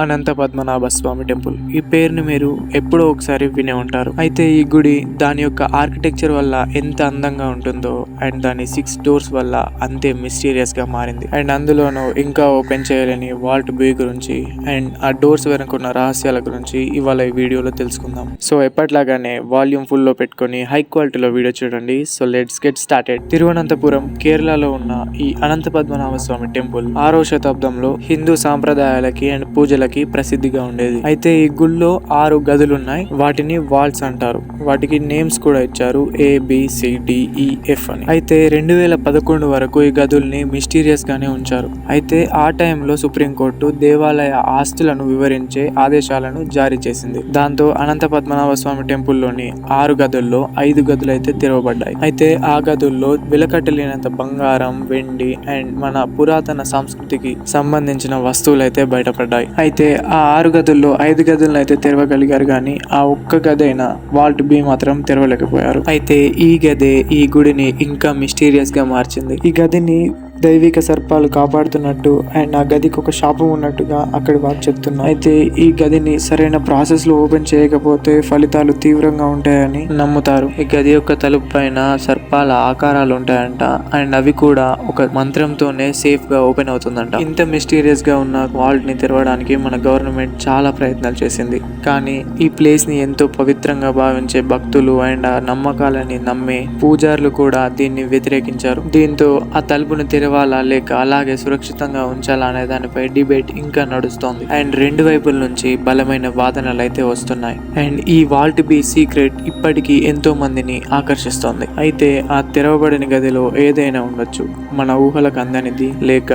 అనంత పద్మనాభ స్వామి temple. ఈ పేరుని మీరు ఎప్పుడో ఒకసారి వినే ఉంటారు. అయితే ఈ గుడి దాని యొక్క ఆర్కిటెక్చర్ వల్ల ఎంత అందంగా ఉంటుందో అండ్ దాని 6 డోర్స్ వల్ల అంతే మిస్టీరియస్ గా మారింది. అండ్ అందులోనూ ఇంకా ఓపెన్ చేయలేని వాల్ట్ బే గురించి అండ్ ఆ డోర్స్ వెనక ఉన్న రహస్యాల గురించి ఇవాళ ఈ వీడియోలో తెలుసుకుందాం. సో ఎప్పట్లాగానే వాల్యూమ్ ఫుల్ లో పెట్టుకొని హై క్వాలిటీలో వీడియో చూడండి. So let's get started. Thiruvananthapuram కేరళలో ఉన్న ఈ అనంత పద్మనాభ స్వామి టెంపుల్ 6వ శతాబ్దంలో హిందూ సాంప్రదాయాలకి అండ్ పూజలకి ప్రసిద్ధిగా ఉండేది. అయితే ఈ గుళ్ళో 6 గదులున్నాయి. వాటిని వాల్స్ అంటారు. వాటికి నేమ్స్ కూడా ఇచ్చారు, ABCDEF అని. అయితే 2011 వరకు ఈ గదుల్ని మిస్టీరియస్ గానే ఉంచారు. అయితే ఆ టైంలో సుప్రీంకోర్టు దేవాలయ ఆస్తులను వివరించే ఆదేశాలను జారీ చేసింది. దాంతో అనంత పద్మనాభ స్వామి టెంపుల్లోని 6 గదుల్లో 5 గదులు అయితే తెరవబడ్డాయి. అయితే ఆ గదుల్లో వెలకట్టలేనంత బంగారం, వెండి అండ్ మన పురాతన సంస్కృతికి సంబంధించిన వస్తువులు అయితే బయటపడ్డాయి. అయితే ఆ 6 గదుల్లో 5 గదులను అయితే తెరవగలిగారు, కానీ ఆ ఒక్క గదైన వాల్ట్ బి మాత్రం తెరవలేకపోయారు. అయితే ఈ గదే ఈ గుడిని ఇంకా మిస్టీరియస్ గా మార్చింది. ఈ గదిని దైవిక సర్పాలు కాపాడుతున్నట్టు అండ్ ఆ గదికి ఒక శాపం ఉన్నట్టుగా అక్కడ వాళ్ళు చెప్తున్నారు. అయితే ఈ గదిని సరైన ప్రాసెస్ లో ఓపెన్ చేయకపోతే ఫలితాలు తీవ్రంగా ఉంటాయని నమ్ముతారు. ఈ గది యొక్క తలుపు పైన సర్పాల ఆకారాలు ఉంటాయంట అండ్ అవి కూడా ఒక మంత్రంతోనే సేఫ్ గా ఓపెన్ అవుతుందంట. ఇంత మిస్టీరియస్ గా ఉన్న వాల్ట్ ని తెరవడానికి మన గవర్నమెంట్ చాలా ప్రయత్నాలు చేసింది, కానీ ఈ ప్లేస్ ని ఎంతో పవిత్రంగా భావించే భక్తులు అండ్ ఆ నమ్మకాలని నమ్మే పూజారులు కూడా దీన్ని వ్యతిరేకించారు. దీంతో ఆ తలుపుని తెరవాలా లేక అలాగే సురక్షితంగా ఉంచాలా అనే దానిపై డిబేట్ ఇంకా నడుస్తోంది. అండ్ 2 వైపుల నుంచి బలమైన వాదనలు అయితే వస్తున్నాయి. అండ్ ఈ వాల్ట్ బి సీక్రెట్ ఇప్పటికీ ఎంతో మందిని ఆకర్షిస్తోంది. అయితే ఆ తెరవబడిన గదిలో ఏదైనా ఉండొచ్చు, మన ఊహలకు అందనిది లేక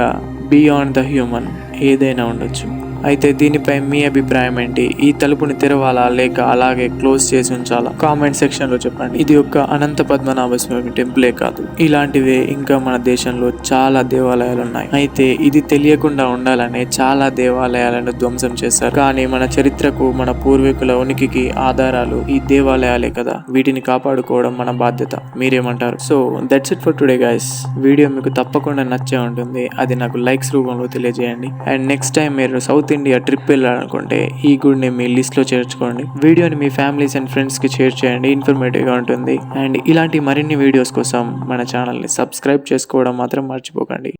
బియాండ్ ద హ్యూమన్ ఏదైనా ఉండొచ్చు. అయితే దీనిపై మీ అభిప్రాయం ఏంటి? ఈ తలుపుని తెరవాలా లేక అలాగే క్లోజ్ చేసి ఉంచాలా? కామెంట్ సెక్షన్ లో చెప్పండి. ఇది ఒక అనంత పద్మనాభ స్వామి టెంపులే కాదు, ఇలాంటివే ఇంకా మన దేశంలో చాలా దేవాలయాలు ఉన్నాయి. అయితే ఇది తెలియకుండా ఉండాలనే చాలా దేవాలయాలను ధ్వంసం చేశారు. కానీ మన చరిత్రకు మన పూర్వీకుల ఉనికికి ఆధారాలు ఈ దేవాలయాలే కదా. వీటిని కాపాడుకోవడం మన బాధ్యత. మీరేమంటారు? So that's it for today guys. Video మీకు తప్పకుండా నచ్చే ఉంటుంది. అది నాకు లైక్స్ రూపంలో తెలియజేయండి. అండ్ నెక్స్ట్ టైం మీరు సౌత్ ఇండియా ట్రిప్ వెళ్ళాలనుకుంటే ఈ గుడిని మీ లిస్ట్ లో చేర్చుకోండి. వీడియోని మీ ఫ్యామిలీస్ అండ్ ఫ్రెండ్స్ కి షేర్ చేయండి. ఇన్ఫర్మేటివ్ గా ఉంటుంది. అండ్ ఇలాంటి మరిన్ని వీడియోస్ కోసం మన ఛానల్ ని సబ్స్క్రైబ్ చేసుకోవడం మాత్రం మర్చిపోకండి.